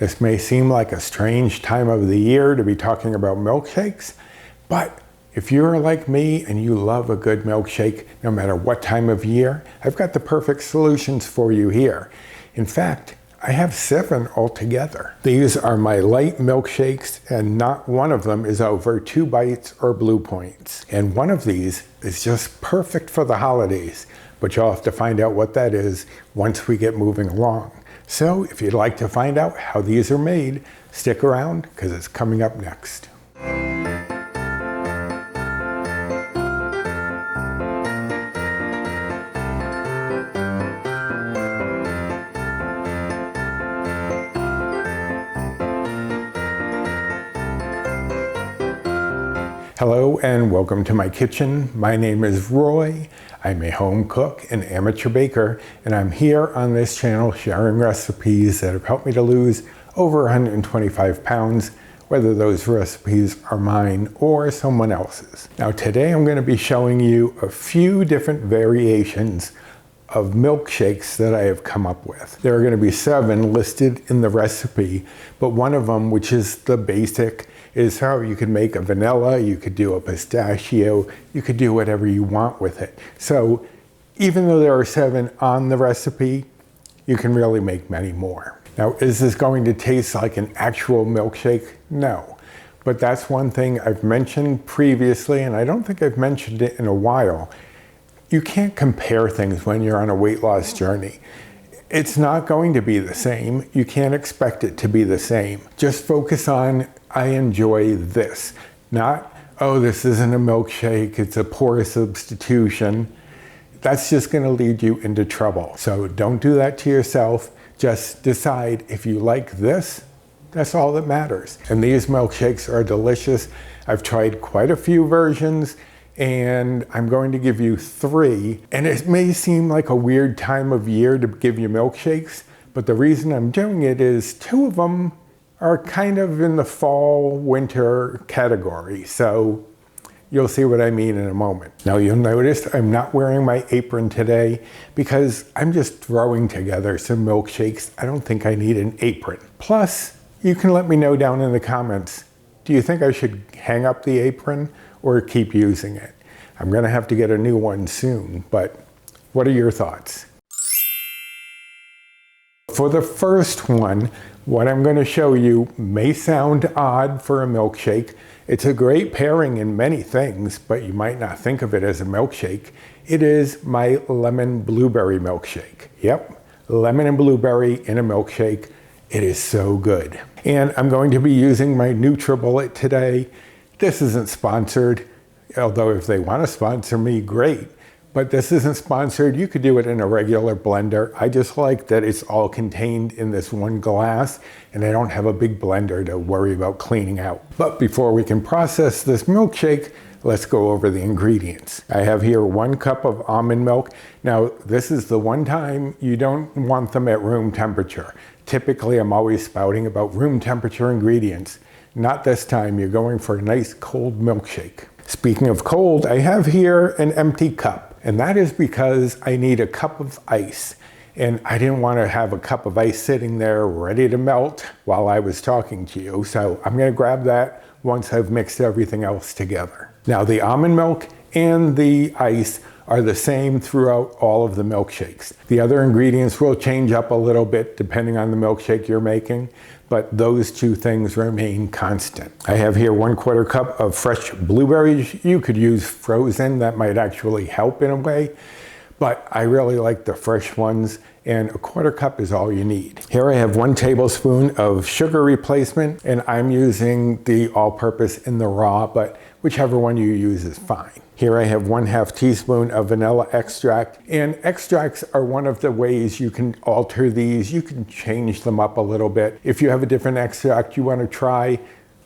This may seem like a strange time of the year to be talking about milkshakes, but if you're like me and you love a good milkshake, no matter what time of year, I've got the perfect solutions for you here. In fact, I have 7 altogether. These are my light milkshakes, and not one of them is over 2 bites or blue points. And one of these is just perfect for the holidays, but you'll have to find out what that is once we get moving along. So if you'd like to find out how these are made, stick around because it's coming up next. Hello and welcome to my kitchen. My name is Roy. I'm a home cook and amateur baker, and I'm here on this channel sharing recipes that have helped me to lose over 125 pounds, whether those recipes are mine or someone else's. Now today I'm going to be showing you a few different variations of milkshakes that I have come up with. There are going to be 7 listed in the recipe, but one of them, which is the basic, is how you can make a vanilla, you could do a pistachio, you could do whatever you want with it. So even though there are 7 on the recipe, you can really make many more. Now, is this going to taste like an actual milkshake? No. But that's one thing I've mentioned previously, and I don't think I've mentioned it in a while. You can't compare things when you're on a weight loss journey. It's not going to be the same. You can't expect it to be the same. Just focus on, I enjoy this. Not, oh, this isn't a milkshake, it's a poor substitution. That's just gonna lead you into trouble. So don't do that to yourself. Just decide if you like this, that's all that matters. And these milkshakes are delicious. I've tried quite a few versions, and I'm going to give you 3. And it may seem like a weird time of year to give you milkshakes, but the reason I'm doing it is 2 of them are kind of in the fall, winter category. So you'll see what I mean in a moment. Now you'll notice I'm not wearing my apron today because I'm just throwing together some milkshakes. I don't think I need an apron. Plus, you can let me know down in the comments, do you think I should hang up the apron or keep using it? I'm gonna have to get a new one soon, but what are your thoughts? For the first one, what I'm going to show you may sound odd for a milkshake. It's a great pairing in many things, but you might not think of it as a milkshake. It is my lemon blueberry milkshake. Yep, lemon and blueberry in a milkshake. It is so good. And I'm going to be using my NutriBullet today. This isn't sponsored, although if they want to sponsor me, great. But this isn't sponsored. You could do it in a regular blender. I just like that it's all contained in this one glass, and I don't have a big blender to worry about cleaning out. But before we can process this milkshake, let's go over the ingredients. I have here 1 cup of almond milk. Now, this is the one time you don't want them at room temperature. Typically, I'm always spouting about room temperature ingredients. Not this time. You're going for a nice cold milkshake. Speaking of cold, I have here an empty cup. And that is because I need a cup of ice. And I didn't want to have a cup of ice sitting there ready to melt while I was talking to you. So I'm going to grab that once I've mixed everything else together. Now the almond milk and the ice are the same throughout all of the milkshakes. The other ingredients will change up a little bit depending on the milkshake you're making, but those 2 things remain constant. I have here 1/4 cup of fresh blueberries. You could use frozen, that might actually help in a way, but I really like the fresh ones, and 1/4 cup is all you need. Here I have 1 tablespoon of sugar replacement, and I'm using the all-purpose in the raw, but whichever one you use is fine. Here I have 1/2 teaspoon of vanilla extract, and extracts are one of the ways you can alter these. You can change them up a little bit. If you have a different extract you want to try,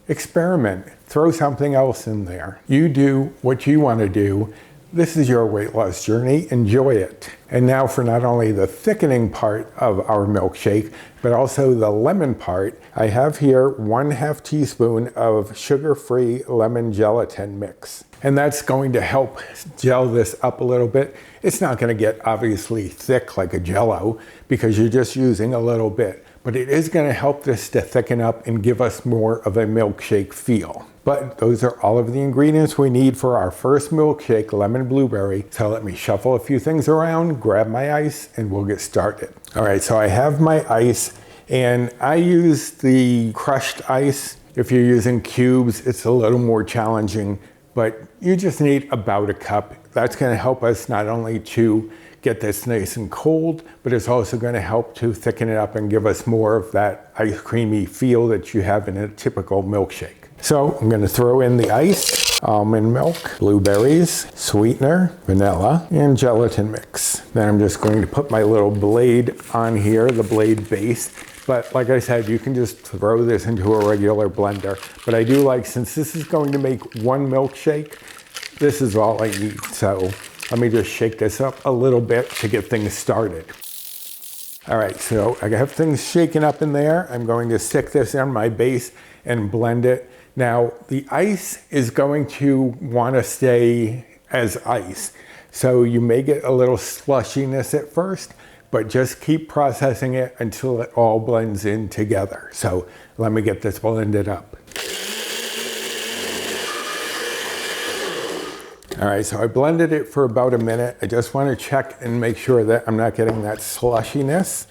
experiment. Throw something else in there. You do what you want to do. This is your weight loss journey. Enjoy it. And now for not only the thickening part of our milkshake, but also the lemon part, I have here 1/2 teaspoon of sugar-free lemon gelatin mix. And that's going to help gel this up a little bit. It's not going to get obviously thick like a Jell-O because you're just using a little bit, but it is going to help this to thicken up and give us more of a milkshake feel. But those are all of the ingredients we need for our first milkshake, lemon blueberry. So let me shuffle a few things around, grab my ice, and we'll get started. All right, so I have my ice, and I use the crushed ice. If you're using cubes, it's a little more challenging, but you just need about a cup. That's going to help us not only to get this nice and cold, but it's also going to help to thicken it up and give us more of that ice creamy feel that you have in a typical milkshake. So I'm going to throw in the ice, almond milk, blueberries, sweetener, vanilla, and gelatin mix. Then I'm just going to put my little blade on here, the blade base. But like I said, you can just throw this into a regular blender. But I do like, since this is going to make one milkshake, this is all I need. So let me just shake this up a little bit to get things started. All right, so I have things shaken up in there. I'm going to stick this on my base and blend it. Now, the ice is going to want to stay as ice. So you may get a little slushiness at first, but just keep processing it until it all blends in together. So let me get this blended up. All right, so I blended it for about a minute. I just want to check and make sure that I'm not getting that slushiness.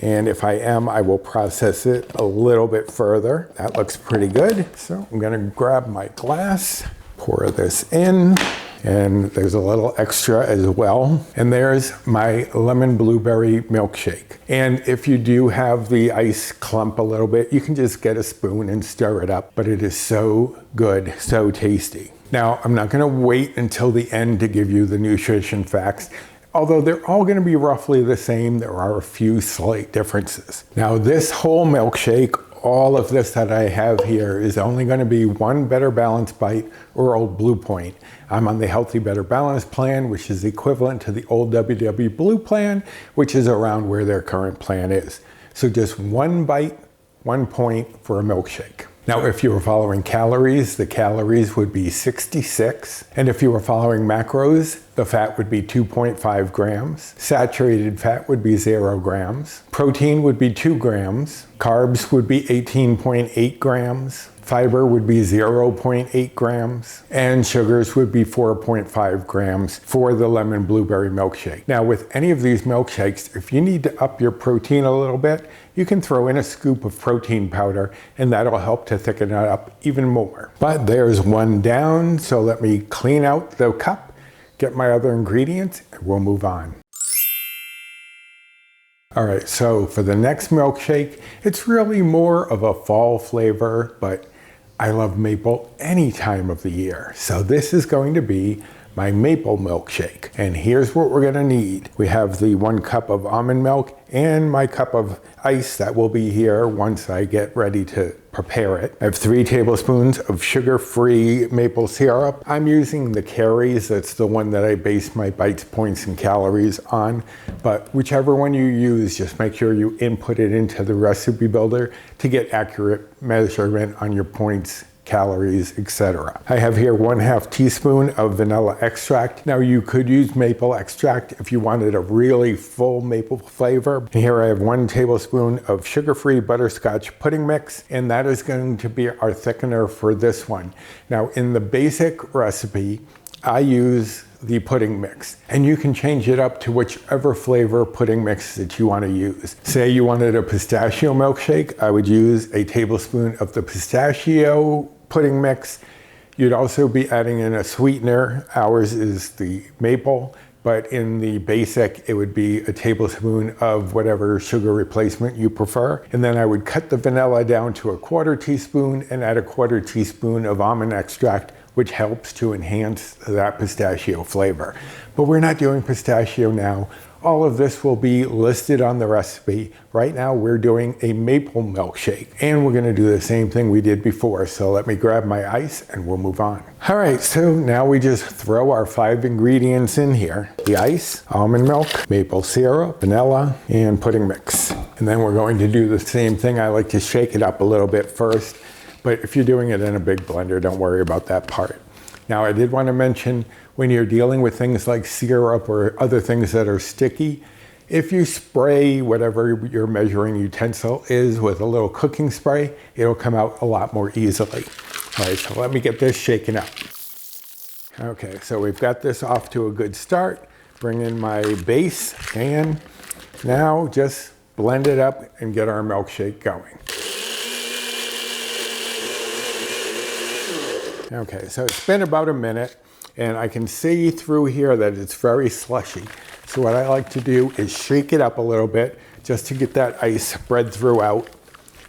And if I am, I will process it a little bit further. That looks pretty good. So I'm going to grab my glass, pour this in, and there's a little extra as well. And there's my lemon blueberry milkshake. And if you do have the ice clump a little bit, you can just get a spoon and stir it up. But it is so good, so tasty. Now, I'm not going to wait until the end to give you the nutrition facts. Although they're all going to be roughly the same, there are a few slight differences. Now, this whole milkshake, all of this that I have here, is only going to be one Better Balance bite or Old Blue Point. I'm on the Healthy Better Balance plan, which is equivalent to the old WW Blue plan, which is around where their current plan is. So just one bite, 1 point for a milkshake. Now, if you were following calories, the calories would be 66. And if you were following macros, the fat would be 2.5 grams. Saturated fat would be 0 grams. Protein would be 2 grams. Carbs would be 18.8 grams. Fiber would be 0.8 grams. And sugars would be 4.5 grams for the lemon blueberry milkshake. Now, with any of these milkshakes, if you need to up your protein a little bit, you can throw in a scoop of protein powder, and that'll help to thicken it up even more. But there's one down, so let me clean out the cup, get my other ingredients, and we'll move on. All right, so for the next milkshake, it's really more of a fall flavor, but I love maple any time of the year. So this is going to be my maple milkshake. And here's what we're gonna need. We have the 1 cup of almond milk and my cup of ice that will be here once I get ready to prepare it. I have 3 tablespoons of sugar-free maple syrup. I'm using the Carries. That's the one that I base my bites, points, and calories on. But whichever one you use, just make sure you input it into the recipe builder to get accurate measurement on your points, calories, etc. I have here 1/2 teaspoon of vanilla extract. Now, you could use maple extract if you wanted a really full maple flavor. And here I have 1 tablespoon of sugar-free butterscotch pudding mix, and that is going to be our thickener for this one. Now, in the basic recipe, I use the pudding mix, and you can change it up to whichever flavor pudding mix that you want to use. Say you wanted a pistachio milkshake, I would use a tablespoon of the pistachio pudding mix. You'd also be adding in a sweetener. Ours is the maple, but in the basic, it would be a tablespoon of whatever sugar replacement you prefer. And then I would cut the vanilla down to 1/4 teaspoon and add 1/4 teaspoon of almond extract, which helps to enhance that pistachio flavor. But we're not doing pistachio now. All of this will be listed on the recipe. Right now we're doing a maple milkshake, and we're gonna do the same thing we did before. So let me grab my ice and we'll move on. All right, so now we just throw our 5 ingredients in here. The ice, almond milk, maple syrup, vanilla, and pudding mix. And then we're going to do the same thing. I like to shake it up a little bit first, but if you're doing it in a big blender, don't worry about that part. Now, I did want to mention, when you're dealing with things like syrup or other things that are sticky, If you spray whatever your measuring utensil is with a little cooking spray, it'll come out a lot more easily. All right, so let me get this shaken up. Okay, so we've got this off to a good start. Bring in my base, and now just blend it up and get our milkshake going. Okay, so it's been about a minute, and I can see through here that it's very slushy. So what I like to do is shake it up a little bit just to get that ice spread throughout,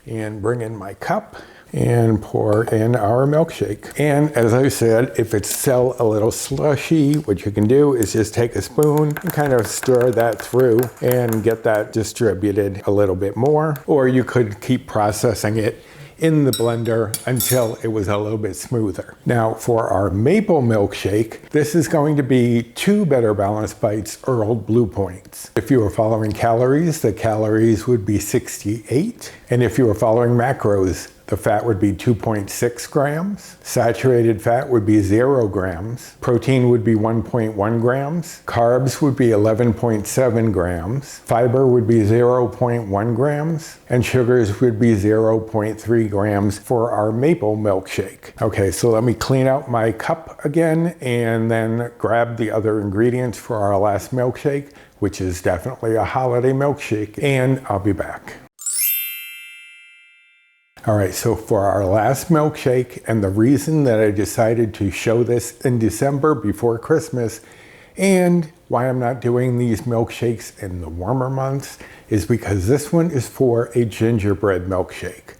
and bring in my cup and pour in our milkshake. And as I said, if it's still a little slushy, what you can do is just take a spoon and kind of stir that through and get that distributed a little bit more. Or you could keep processing it in the blender until it was a little bit smoother. Now for our maple milkshake, this is going to be 2 Better Balanced Bites Earled Blue Points. If you were following calories, the calories would be 68. And if you were following macros, the fat would be 2.6 grams. Saturated fat would be 0 grams. Protein would be 1.1 grams. Carbs would be 11.7 grams. Fiber would be 0.1 grams. And sugars would be 0.3 grams for our maple milkshake. Okay, so let me clean out my cup again and then grab the other ingredients for our last milkshake, which is definitely a holiday milkshake, and I'll be back. All right, so for our last milkshake, and the reason that I decided to show this in December before Christmas, and why I'm not doing these milkshakes in the warmer months, is because this one is for a gingerbread milkshake.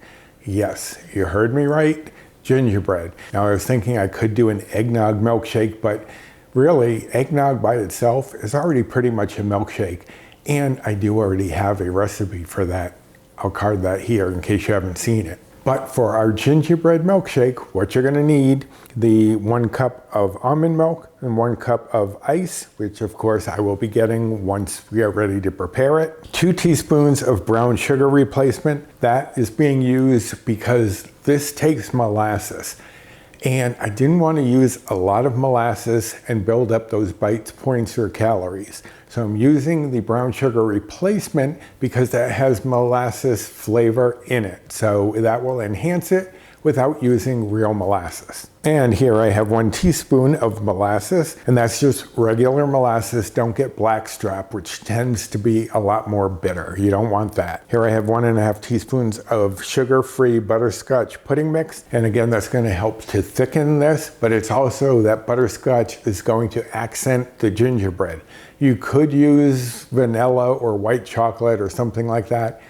Yes, you heard me right, gingerbread. Now I was thinking I could do an eggnog milkshake, but really, eggnog by itself is already pretty much a milkshake, and I do already have a recipe for that. I'll card that here in case you haven't seen it. But for our gingerbread milkshake, what you're gonna need, the 1 cup of almond milk and 1 cup of ice, which of course I will be getting once we are ready to prepare it. 2 teaspoons of brown sugar replacement. That is being used because this takes molasses. And I didn't want to use a lot of molasses and build up those bites, points, or calories. So I'm using the brown sugar replacement because that has molasses flavor in it. So that will enhance it without using real molasses. And here I have 1 teaspoon of molasses, and that's just regular molasses. Don't get blackstrap, which tends to be a lot more bitter. You don't want that. Here I have 1.5 teaspoons of sugar-free butterscotch pudding mix. And again, that's gonna help to thicken this, but it's also that butterscotch is going to accent the gingerbread. You could use vanilla or white chocolate or something like that,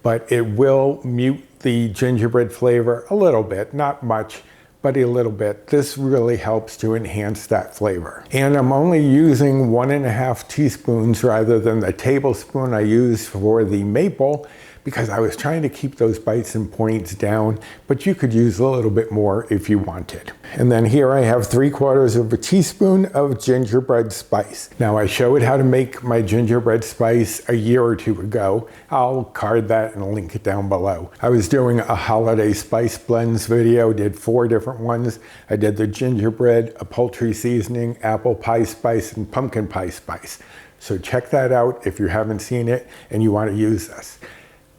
but it will mute the gingerbread flavor a little bit, not much, but a little bit. This really helps to enhance that flavor. And I'm only using 1.5 teaspoons rather than the tablespoon I used for the maple, because I was trying to keep those bites and points down, but you could use a little bit more if you wanted. And then here I have 3/4 teaspoon of gingerbread spice. Now I showed how to make my gingerbread spice a year or 2 ago. I'll card that and link it down below. I was doing a holiday spice blends video, did 4 different ones. I did the gingerbread, a poultry seasoning, apple pie spice, and pumpkin pie spice. So check that out if you haven't seen it and you want to use this.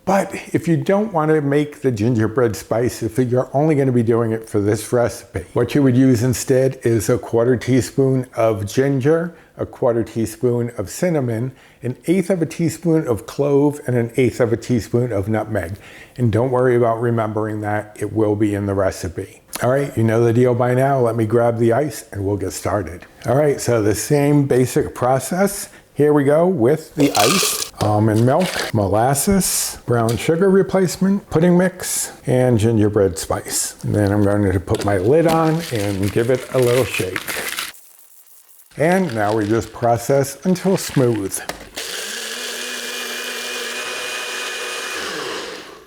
But if you don't want to make the gingerbread spice, if you're only going to be doing it for this recipe, what you would use instead is 1/4 teaspoon of ginger, 1/4 teaspoon of cinnamon, 1/8 teaspoon of clove, and 1/8 teaspoon of nutmeg. And don't worry about remembering that, it will be in the recipe. All right, you know the deal by now. Let me grab the ice and we'll get started. All right, so the same basic process. Here we go with the ice, almond milk, molasses, brown sugar replacement, pudding mix, and gingerbread spice. And then I'm going to put my lid on and give it a little shake. And now we just process until smooth.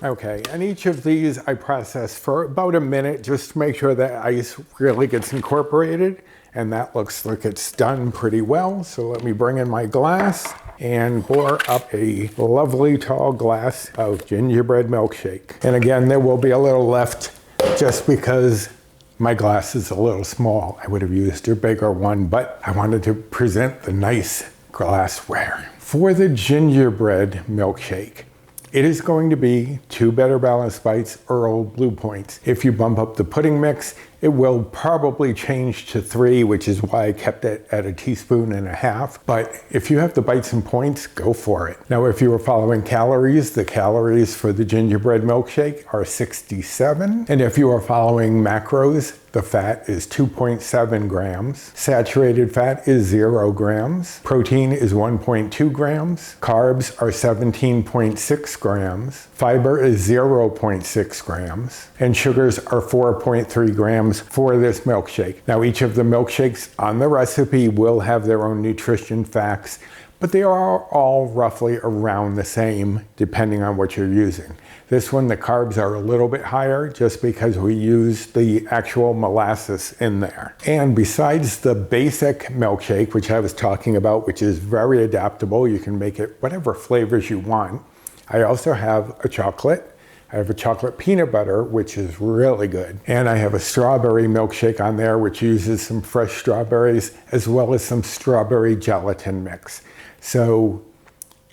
Okay, and each of these I process for about a minute just to make sure that ice really gets incorporated. And that looks like it's done pretty well. So let me bring in my glass and pour up a lovely tall glass of gingerbread milkshake. And again, there will be a little left just because my glass is a little small. I would have used a bigger one, but I wanted to present the nice glassware. For the gingerbread milkshake, it is going to be 2 Better Balanced Bites Earl Blue Points. If you bump up the pudding mix, it will probably change to 3, which is why I kept it at 1.5 teaspoons. But if you have the bites and points, go for it. Now, if you were following calories, the calories for the gingerbread milkshake are 67. And if you are following macros, the fat is 2.7 grams. Saturated fat is 0 grams. Protein is 1.2 grams. Carbs are 17.6 grams. Fiber is 0.6 grams. And sugars are 4.3 grams for this milkshake. Now, each of the milkshakes on the recipe will have their own nutrition facts, but they are all roughly around the same depending on what you're using. This one, the carbs are a little bit higher just because we use the actual molasses in there. And besides the basic milkshake, which I was talking about, which is very adaptable, you can make it whatever flavors you want. I also have a chocolate. I have a chocolate peanut butter, which is really good. And I have a strawberry milkshake on there, which uses some fresh strawberries, as well as some strawberry gelatin mix. So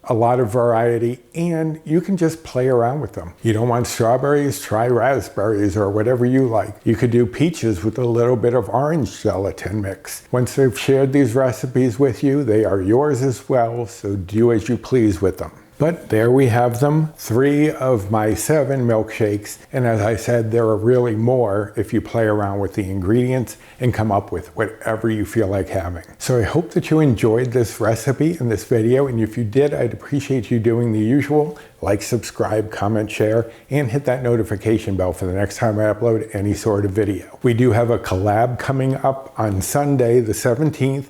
a lot of variety, and you can just play around with them. You don't want strawberries, try raspberries or whatever you like. You could do peaches with a little bit of orange gelatin mix. Once I've shared these recipes with you, they are yours as well, so do as you please with them. But there we have them, 3 of my 7 milkshakes. And as I said, there are really more if you play around with the ingredients and come up with whatever you feel like having. So I hope that you enjoyed this recipe and this video. And if you did, I'd appreciate you doing the usual: like, subscribe, comment, share, and hit that notification bell for the next time I upload any sort of video. We do have a collab coming up on Sunday, the 17th.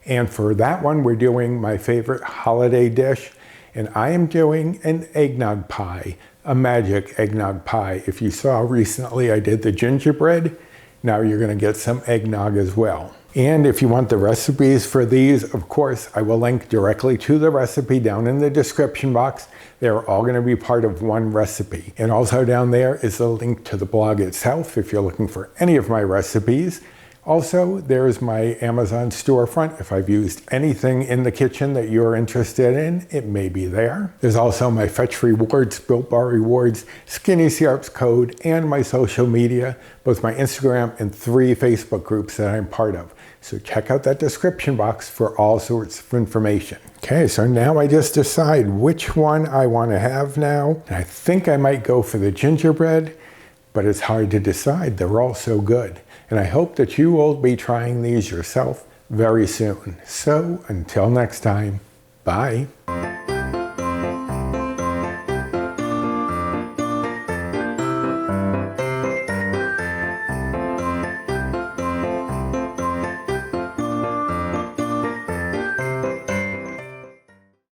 And for that one, we're doing my favorite holiday dish. And I am doing an eggnog pie, a magic eggnog pie. If you saw recently, I did the gingerbread. Now you're going to get some eggnog as well. And if you want the recipes for these, of course, I will link directly to the recipe down in the description box. They're all going to be part of one recipe. And also down there is a link to the blog itself if you're looking for any of my recipes. Also, there's my Amazon storefront. If I've used anything in the kitchen that you're interested in, it may be there. There's also my Fetch Rewards, Built Bar Rewards, Skinny Syrups code, and my social media, both my Instagram and 3 Facebook groups that I'm part of. So check out that description box for all sorts of information. Okay, so now I just decide which one I want to have now. And I think I might go for the gingerbread, but it's hard to decide. They're all so good. And I hope that you will be trying these yourself very soon. So until next time, bye.